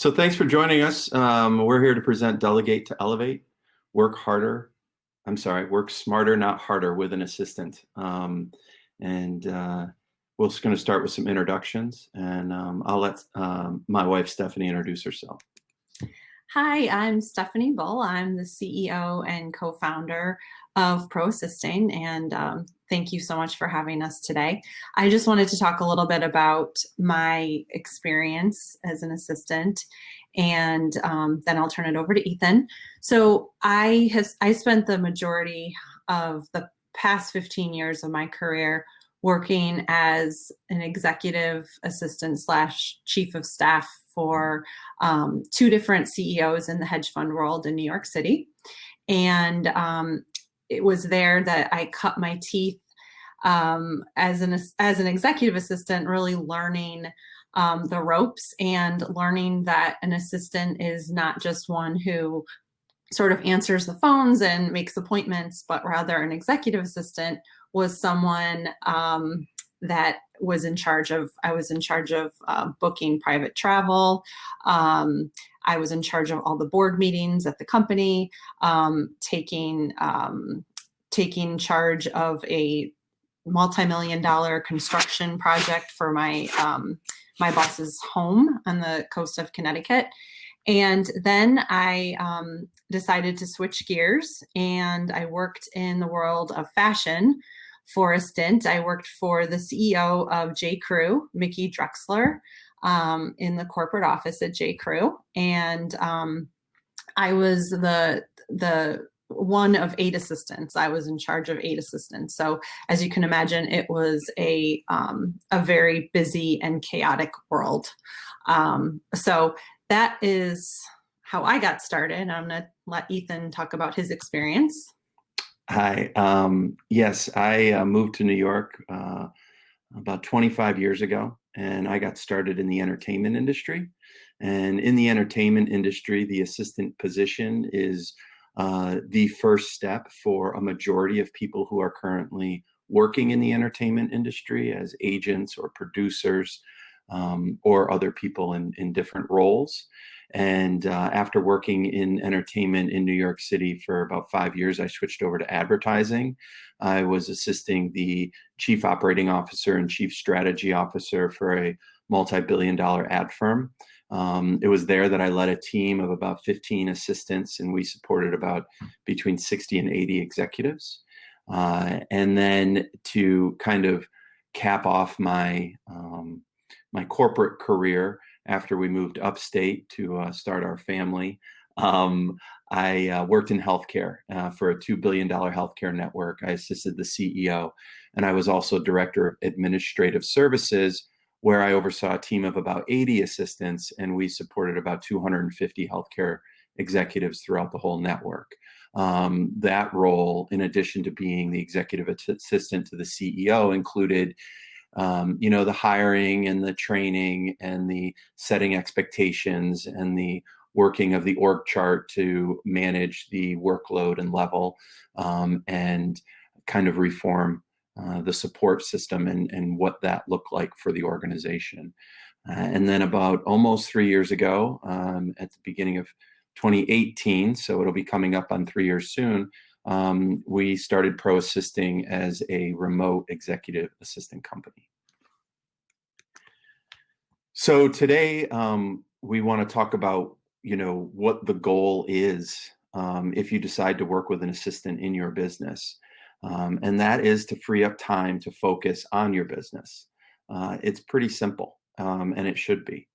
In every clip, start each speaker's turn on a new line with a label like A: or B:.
A: So thanks for joining us. We're here to present Delegate to Elevate. Work harder. I'm sorry, work smarter, not harder with an assistant. And we're just going to start with some introductions, and I'll let my wife Stephanie introduce herself.
B: Hi, I'm Stephanie Bull. I'm the CEO and co-founder of Pro Assisting, and thank you so much for having us today. I just wanted to talk a little bit about my experience as an assistant, and then I'll turn it over to Ethan. So I spent the majority of the past 15 years of my career working as an executive assistant slash chief of staff for two different CEOs in the hedge fund world in New York City. And it was there that I cut my teeth as an executive assistant, really learning the ropes and learning that an assistant is not just one who sort of answers the phones and makes appointments, but rather an executive assistant was someone that was in charge of, I was in charge of booking private travel. I was in charge of all the board meetings at the company, taking charge of a multi-million-dollar construction project for my my boss's home on the coast of Connecticut. And then I decided to switch gears, and I worked in the world of fashion for a stint. I worked for the CEO of J. Crew, Mickey Drexler, in the corporate office at J. Crew. And I was the one of 8 assistants. I was in charge of 8 assistants. So as you can imagine, it was a very busy and chaotic world. So that is how I got started. I'm going to let Ethan talk about his experience.
A: Hi. Yes, I moved to New York about 25 years ago, and I got started in the entertainment industry. And in the entertainment industry, the assistant position is the first step for a majority of people who are currently working in the entertainment industry as agents or producers or other people in different roles. And after working in entertainment in New York City for about 5 years, I switched over to advertising. I was assisting the chief operating officer and chief strategy officer for a multi-billion-dollar ad firm. It was there that I led a team of about 15 assistants, and we supported about between 60 and 80 executives. And then to kind of cap off my my corporate career, after we moved upstate to start our family, I worked in healthcare for a $2 billion healthcare network. I assisted the CEO, and I was also director of administrative services, where I oversaw a team of about 80 assistants, and we supported about 250 healthcare executives throughout the whole network. That role, in addition to being the executive assistant to the CEO, included the hiring and the training and the setting expectations and the working of the org chart to manage the workload and level, and kind of reform the support system and what that looked like for the organization. And then about almost 3 years ago, at the beginning of 2018, so it'll be coming up on 3 years soon, we started Pro Assisting as a remote executive assistant company. So today we want to talk about, what the goal is if you decide to work with an assistant in your business. And that is to free up time to focus on your business. It's pretty simple, and it should be.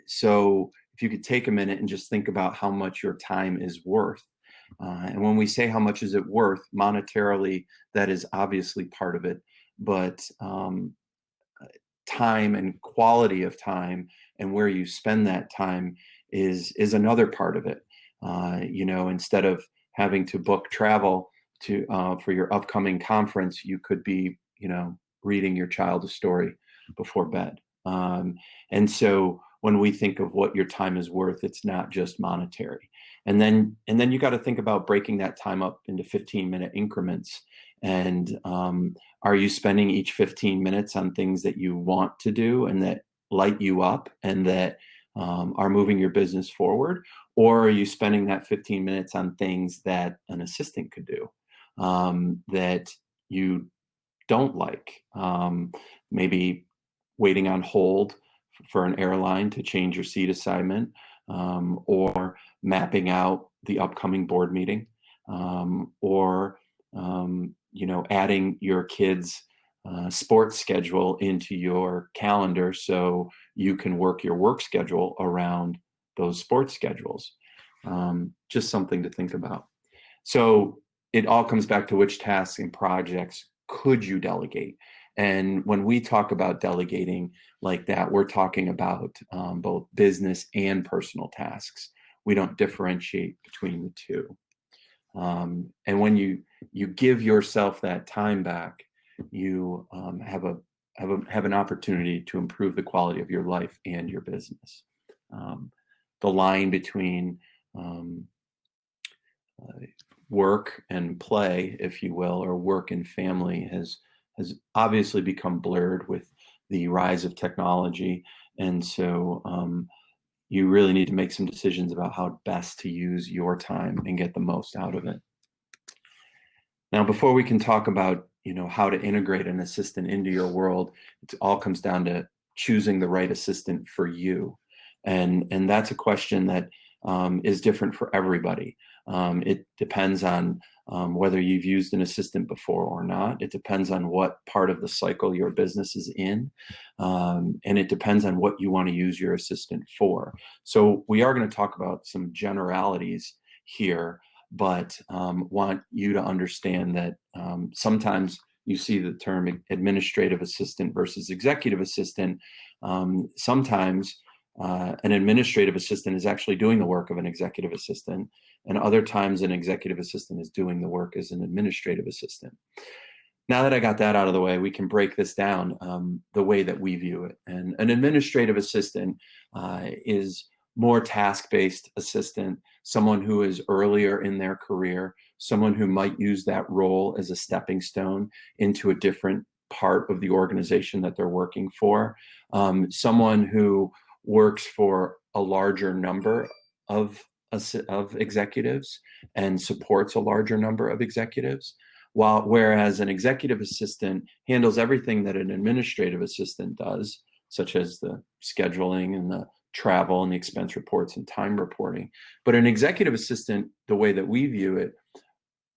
A: So if you could take a minute and just think about how much your time is worth. And when we say how much is it worth, monetarily, that is obviously part of it. But time and quality of time and where you spend that time is another part of it. Instead of having to book travel to for your upcoming conference, you could be, reading your child a story before bed. And so when we think of what your time is worth, it's not just monetary. And then you got to think about breaking that time up into 15-minute increments. And are you spending each 15 minutes on things that you want to do and that light you up and that are moving your business forward, or are you spending that 15 minutes on things that an assistant could do that you don't like? Maybe waiting on hold for an airline to change your seat assignment, or mapping out the upcoming board meeting, or adding your kids' sports schedule into your calendar so you can work your work schedule around those sports schedules. Just something to think about. So it all comes back to which tasks and projects could you delegate? And when we talk about delegating like that, we're talking about both business and personal tasks. We don't differentiate between the two. And when you give yourself that time back, you have an opportunity to improve the quality of your life and your business. The line between work and play, if you will, or work and family has obviously become blurred with the rise of technology. And so you really need to make some decisions about how best to use your time and get the most out of it. Now, before we can talk about, how to integrate an assistant into your world, it all comes down to choosing the right assistant for you. And that's a question that is different for everybody. It depends on whether you've used an assistant before or not. It depends on what part of the cycle your business is in. And it depends on what you want to use your assistant for. So we are going to talk about some generalities here, but want you to understand that sometimes you see the term administrative assistant versus executive assistant. Sometimes an administrative assistant is actually doing the work of an executive assistant, and other times an executive assistant is doing the work as an administrative assistant. Now that I got that out of the way, we can break this down the way that we view it. And an administrative assistant is more task-based assistant, someone who is earlier in their career, someone who might use that role as a stepping stone into a different part of the organization that they're working for, someone who works for a larger number of executives and supports a larger number of executives, whereas an executive assistant handles everything that an administrative assistant does, such as the scheduling and the travel and the expense reports and time reporting. But an executive assistant, the way that we view it,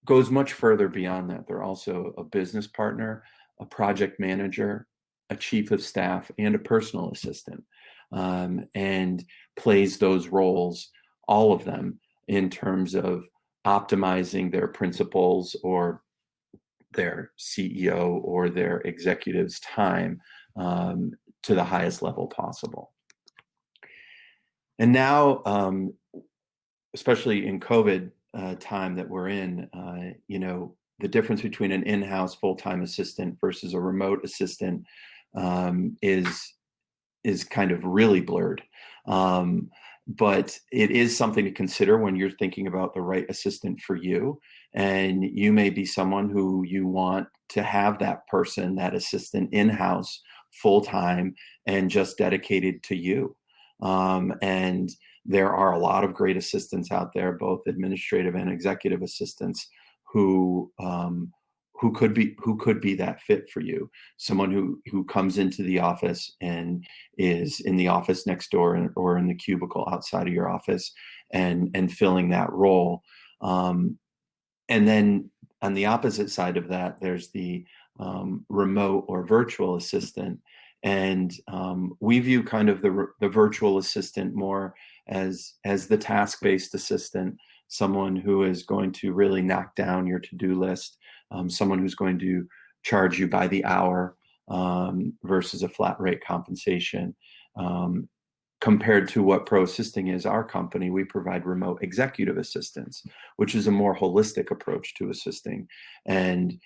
A: goes much further beyond that. They're also a business partner, a project manager, a chief of staff, and a personal assistant, and plays those roles, all of them, in terms of optimizing their principals or their CEO or their executive's time to the highest level possible. And now, especially in COVID time that we're in, the difference between an in-house full-time assistant versus a remote assistant is kind of really blurred. But it is something to consider when you're thinking about the right assistant for you. And you may be someone who you want to have that person, that assistant in-house full-time and just dedicated to you. And there are a lot of great assistants out there, both administrative and executive assistants, who could be that fit for you. Someone who comes into the office and is in the office next door or in the cubicle outside of your office and filling that role. And then on the opposite side of that, there's the remote or virtual assistant. And we view kind of the virtual assistant more as the task-based assistant, someone who is going to really knock down your to-do list, someone who's going to charge you by the hour versus a flat rate compensation. Compared to what Pro Assisting is, our company, we provide remote executive assistance, which is a more holistic approach to assisting. And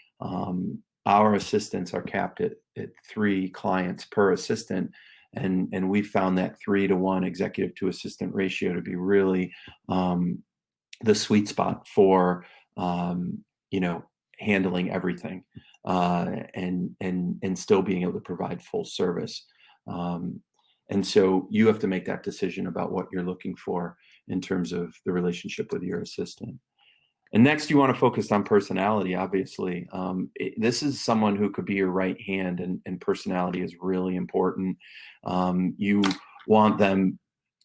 A: our assistants are capped at 3 clients per assistant. And we found that 3-to-1 executive to assistant ratio to be really the sweet spot for, handling everything and still being able to provide full service. And so you have to make that decision about what you're looking for in terms of the relationship with your assistant. And next, you want to focus on personality, obviously. This is someone who could be your right hand, and personality is really important. You want them,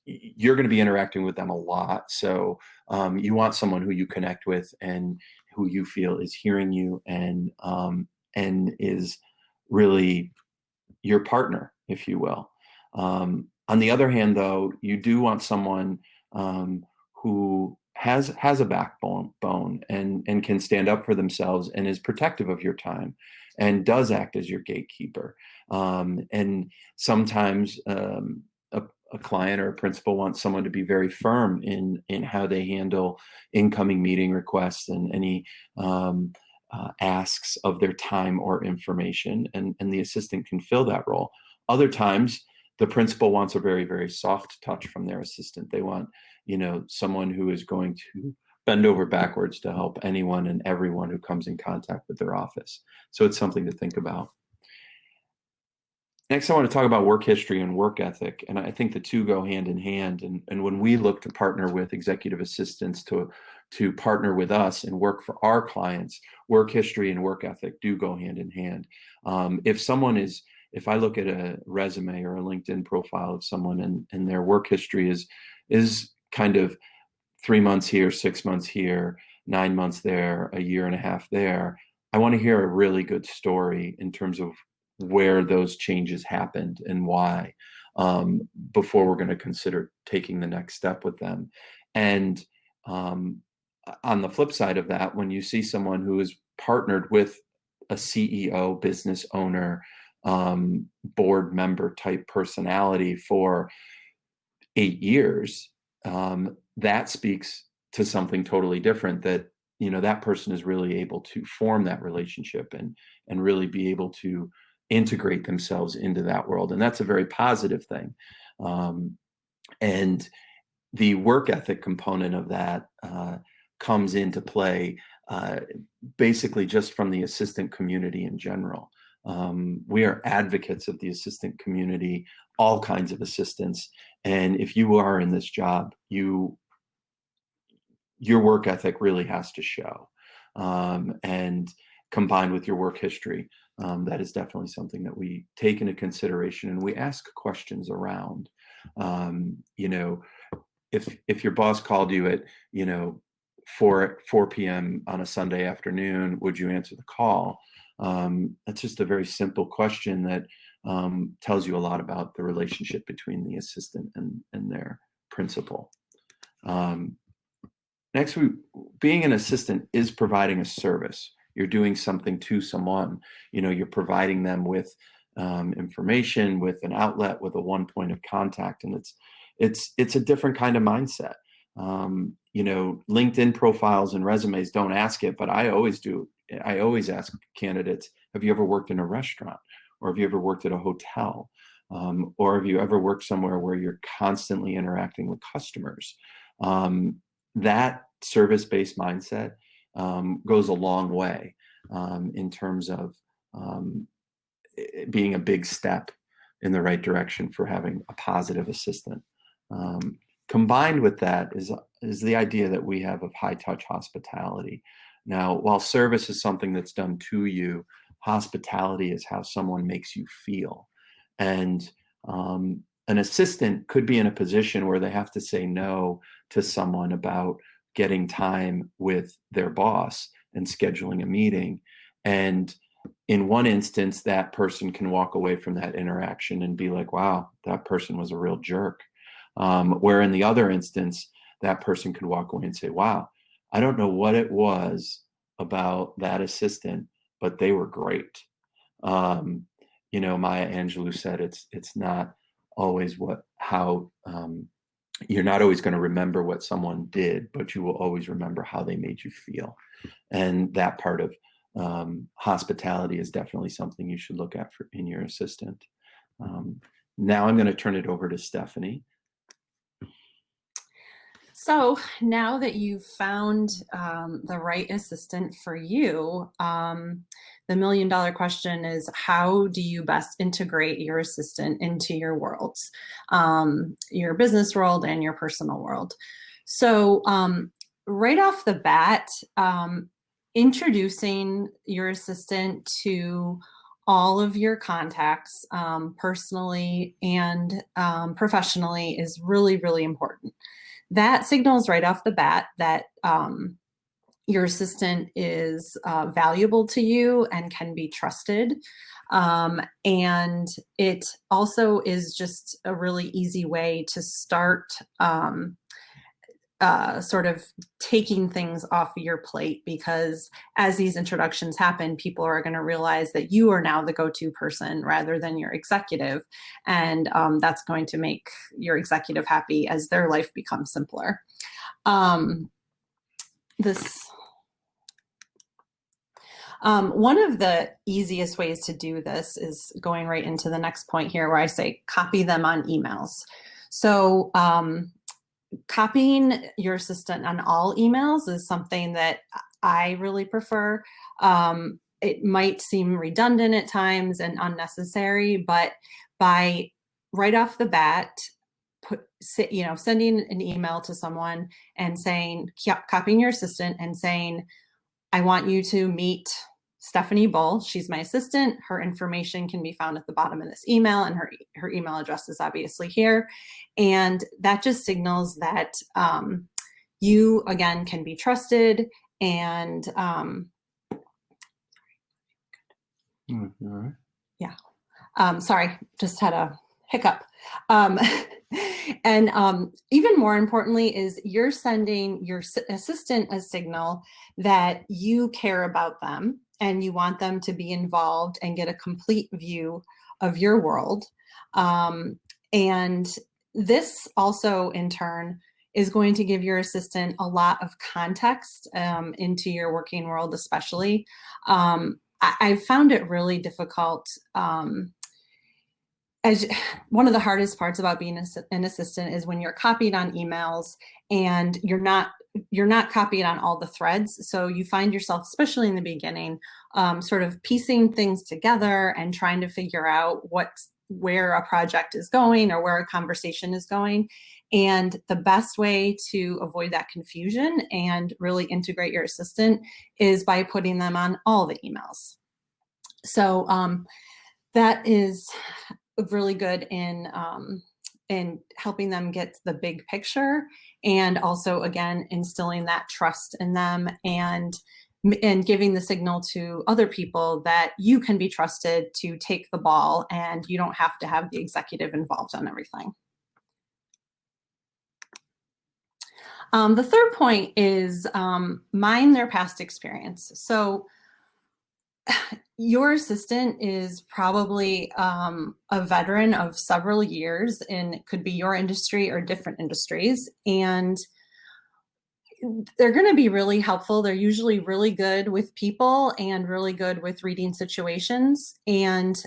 A: you're going to be interacting with them a lot. So you want someone who you connect with and who you feel is hearing you and is really your partner, if you will. On the other hand, though, you do want someone who has a backbone and can stand up for themselves and is protective of your time and does act as your gatekeeper. And sometimes a client or a principal wants someone to be very firm in how they handle incoming meeting requests and any asks of their time or information, and the assistant can fill that role. Other times, the principal wants a very, very soft touch from their assistant. They want, someone who is going to bend over backwards to help anyone and everyone who comes in contact with their office. So it's something to think about. Next, I want to talk about work history and work ethic. And I think the two go hand in hand. And when we look to partner with executive assistants to partner with us and work for our clients, work history and work ethic do go hand in hand. If I look at a resume or a LinkedIn profile of someone and their work history is kind of 3 months here, 6 months here, 9 months there, a year and a half there, I want to hear a really good story in terms of where those changes happened and why, before we're going to consider taking the next step with them. And on the flip side of that, when you see someone who is partnered with a CEO, business owner, board member type personality for 8 years, that speaks to something totally different, that that person is really able to form that relationship and really be able to integrate themselves into that world, and that's a very positive thing. And the work ethic component of that comes into play basically just from the assistant community in general. We are advocates of the assistant community, all kinds of assistants. And if you are in this job, your work ethic really has to show. And combined with your work history, that is definitely something that we take into consideration and we ask questions around. If your boss called you at 4 p.m. on a Sunday afternoon, would you answer the call? That's just a very simple question that tells you a lot about the relationship between the assistant and their principal. Next, being an assistant is providing a service. You're doing something to someone. You're providing them with information, with an outlet, with a one point of contact, and it's a different kind of mindset. LinkedIn profiles and resumes don't ask it, but I always do. I always ask candidates, have you ever worked in a restaurant? Or have you ever worked at a hotel? Or have you ever worked somewhere where you're constantly interacting with customers? That service-based mindset goes a long way in terms of being a big step in the right direction for having a positive assistant. Combined with that is the idea that we have of high-touch hospitality. Now, while service is something that's done to you, hospitality is how someone makes you feel. And an assistant could be in a position where they have to say no to someone about getting time with their boss and scheduling a meeting. And in one instance, that person can walk away from that interaction and be like, wow, that person was a real jerk. Where in the other instance, that person could walk away and say, wow, I don't know what it was about that assistant, but they were great. Maya Angelou said it's not always you're not always going to remember what someone did, but you will always remember how they made you feel. And that part of hospitality is definitely something you should look at in your assistant. Now I'm going to turn it over to Stephanie.
B: So now that you've found the right assistant for you, the $1 million question is, how do you best integrate your assistant into your worlds, your business world and your personal world? So right off the bat, introducing your assistant to all of your contacts, personally and professionally, is really, really important. That signals right off the bat that your assistant is valuable to you and can be trusted. And it also is just a really easy way to start sort of taking things off your plate, because as these introductions happen, people are going to realize that you are now the go-to person rather than your executive. And that's going to make your executive happy as their life becomes simpler. Um, this One of the easiest ways to do this is going right into the next point here, where I say copy them on emails. So copying your assistant on all emails is something that I really prefer. It might seem redundant at times and unnecessary, but by right off the bat, sending an email to someone and saying, copying your assistant and saying, I want you to meet Stephanie Bull. She's my assistant. Her information can be found at the bottom of this email, and her email address is obviously here. And that just signals that you, again, can be trusted. And
A: All right.
B: yeah, sorry, just had a hiccup. And even more importantly is you're sending your assistant a signal that you care about them and you want them to be involved and get a complete view of your world. And this also, in turn, is going to give your assistant a lot of context into your working world, especially. I've found it really difficult. As one of the hardest parts about being an assistant is when you're copied on emails and you're not copied on all the threads. So you find yourself, especially in the beginning, sort of piecing things together and trying to figure out where a project is going or where a conversation is going. And the best way to avoid that confusion and really integrate your assistant is by putting them on all the emails. So that is really good in helping them get the big picture, and also, again, instilling that trust in them and giving the signal to other people that you can be trusted to take the ball and you don't have to have the executive involved on everything. The third point is mine their past experience. So your assistant is probably a veteran of several years, and it could be your industry or different industries. And they're going to be really helpful. They're usually really good with people and really good with reading situations. And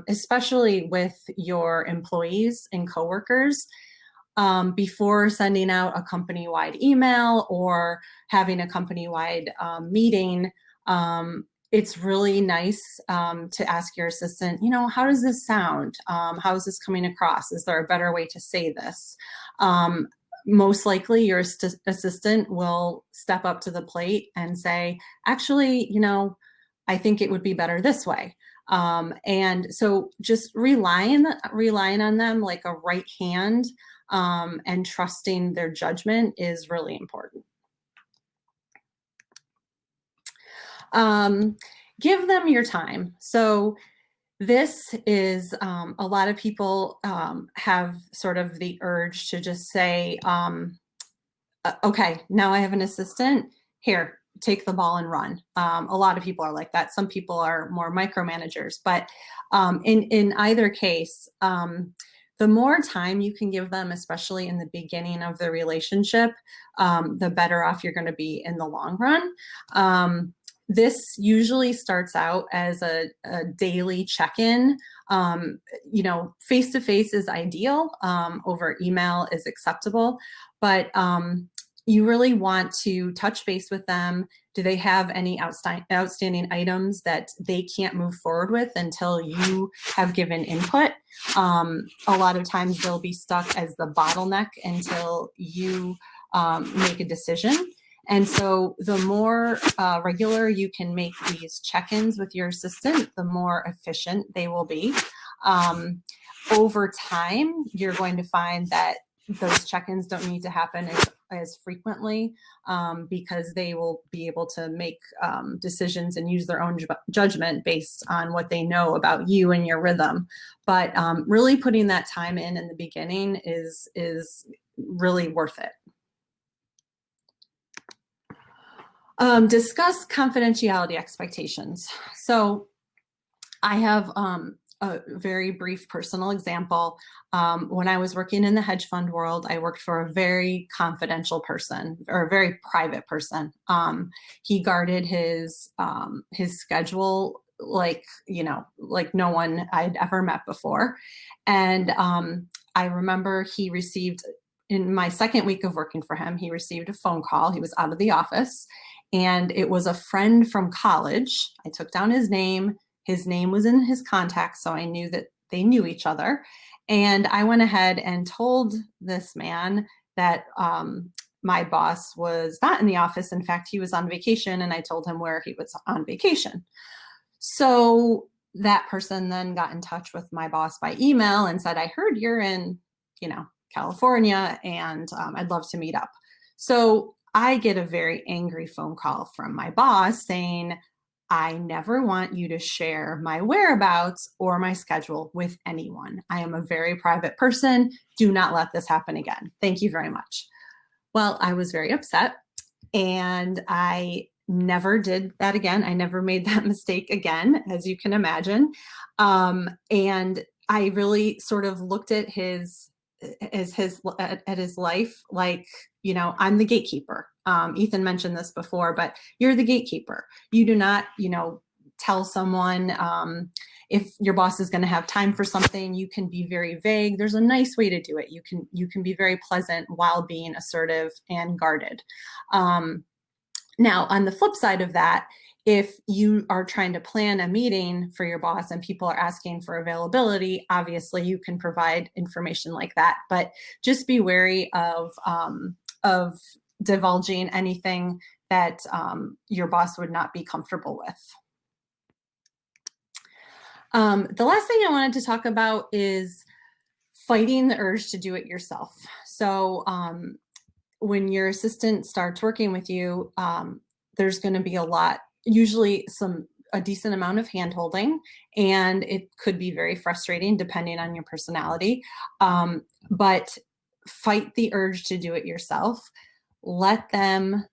B: especially with your employees and coworkers, before sending out a company-wide email or having a company-wide meeting, it's really nice to ask your assistant, how does this sound? How is this coming across? Is there a better way to say this? Most likely your assistant will step up to the plate and say, actually, I think it would be better this way. And so just relying on them like a right hand, and trusting their judgment is really important. Give them your time. So this is a lot of people have sort of the urge to just say, okay, now I have an assistant, here, take the ball and run. A lot of people are like that. Some people are more micromanagers, but in either case, the more time you can give them, especially in the beginning of the relationship, the better off you're going to be in the long run. This usually starts out as a daily check-in. Face-to-face is ideal. Over email is acceptable, but you really want to touch base with them. Do they have any outstanding items that they can't move forward with until you have given input? A lot of times they'll be stuck as the bottleneck until you make a decision. And so the more regular you can make these check-ins with your assistant, the more efficient they will be. Over time, you're going to find that those check-ins don't need to happen as frequently because they will be able to make decisions and use their own judgment based on what they know about you and your rhythm. But really putting that time in the beginning is really worth it. Discuss confidentiality expectations. So I have a very brief personal example. When I was working in the hedge fund world, I worked for a very confidential person, or a very private person. He guarded his schedule like no one I'd ever met before. And I remember he received, in my second week of working for him, he received a phone call. He was out of the office, and it was a friend from college. I took down his name. His name was in his contacts, so I knew that they knew each other. And I went ahead and told this man that my boss was not in the office. In fact, he was on vacation, and I told him where he was on vacation. So that person then got in touch with my boss by email and said, I heard you're in, California, and I'd love to meet up. So I get a very angry phone call from my boss saying, I never want you to share my whereabouts or my schedule with anyone. I am a very private person. Do not let this happen again. Thank you very much. Well, I was very upset, and I never did that again. I never made that mistake again, as you can imagine. And I really sort of looked at his life like, I'm the gatekeeper. Ethan mentioned this before, but you're the gatekeeper. You do not, tell someone if your boss is going to have time for something. You can be very vague. There's a nice way to do it. You can be very pleasant while being assertive and guarded. Now, on the flip side of that, if you are trying to plan a meeting for your boss and people are asking for availability, obviously you can provide information like that, but just be wary of divulging anything that your boss would not be comfortable with. The last thing I wanted to talk about is fighting the urge to do it yourself. So when your assistant starts working with you, there's going to be usually a decent amount of hand-holding, and it could be very frustrating depending on your personality. But fight the urge to do it yourself. Let them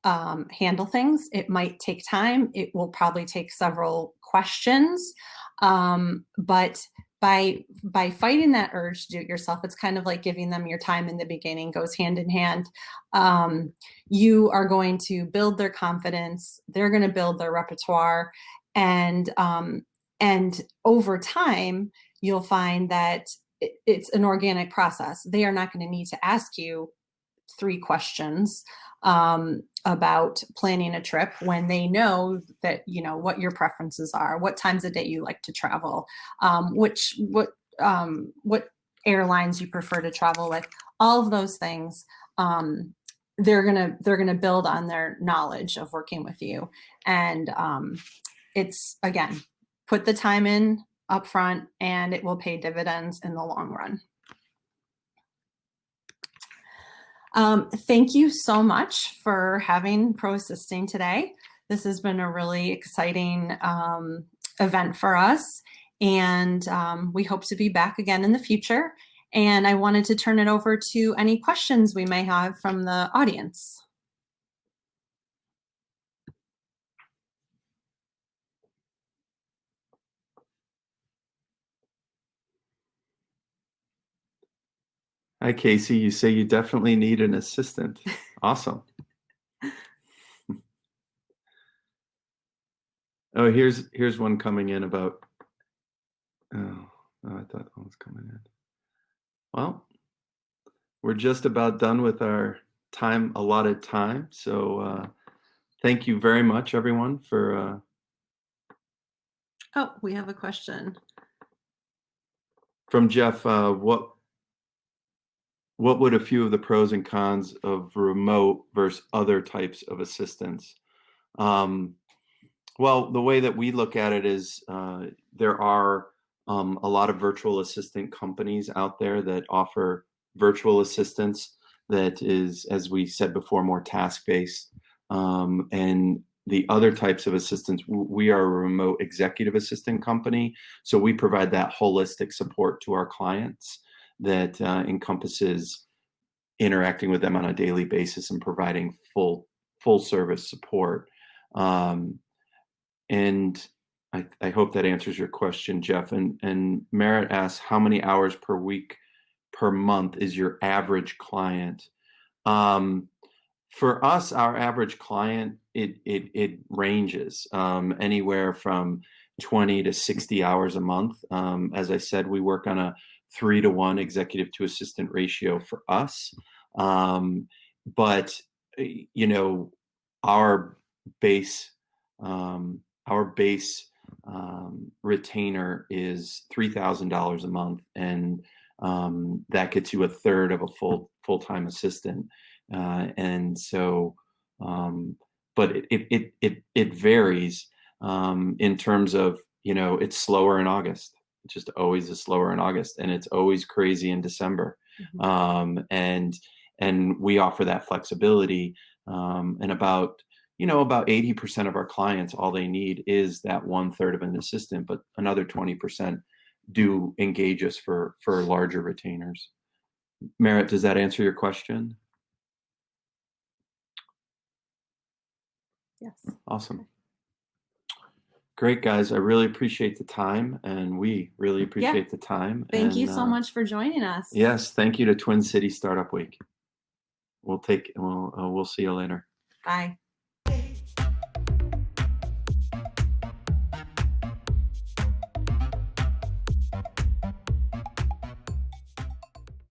B: handle things. It might take time. It will probably take several questions. But by fighting that urge to do it yourself, it's kind of like giving them your time in the beginning, goes hand in hand. You are going to build their confidence. They're going to build their repertoire. And over time, you'll find that it's an organic process. They are not going to need to ask you 3 questions about planning a trip when they know that, what your preferences are, what times of day you like to travel, what airlines you prefer to travel with, all of those things. They're gonna build on their knowledge of working with you. And it's, again, put the time in up front, and it will pay dividends in the long run. Thank you so much for having Pro Assisting today. This has been a really exciting event for us, and we hope to be back again in the future. And I wanted to turn it over to any questions we may have from the audience.
A: Hi, Casey. You say you definitely need an assistant. Awesome. Oh, here's one coming in about. Oh, I thought one was coming in. Well, we're just about done with our allotted time. So thank you very much, everyone, for
B: Oh, we have a question.
A: from Jeff. What would a few of the pros and cons of remote versus other types of assistance? Um, well, the way that we look at it is there are a lot of virtual assistant companies out there that offer virtual assistance that is, as we said before, more task-based. And the other types of assistance, we are a remote executive assistant company. So we provide that holistic support to our clients that encompasses interacting with them on a daily basis and providing full service support. Um, and I hope that answers your question, Jeff. And Merritt asks, how many hours per week per month is your average client? Um, for us, our average client, it ranges anywhere from 20 to 60 hours a month. As I said, we work on a 3-to-1 executive to assistant ratio for us. But you know, our base our base retainer is $3,000 a month, and that gets you a third of a full-time assistant. And so, but it varies in terms of, it's slower in August. It just always is slower in August, and it's always crazy in December. And we offer that flexibility. And about 80% of our clients, all they need is that 1/3 of an assistant, but another 20% do engage us for larger retainers. Merritt, does that answer your question?
B: Yes.
A: Awesome. Great, guys. I really appreciate the time, and we really appreciate the time.
B: Thank you
A: And,
B: so much for joining us.
A: yes, thank you to Twin City Startup Week. We'll see you later.
B: Bye.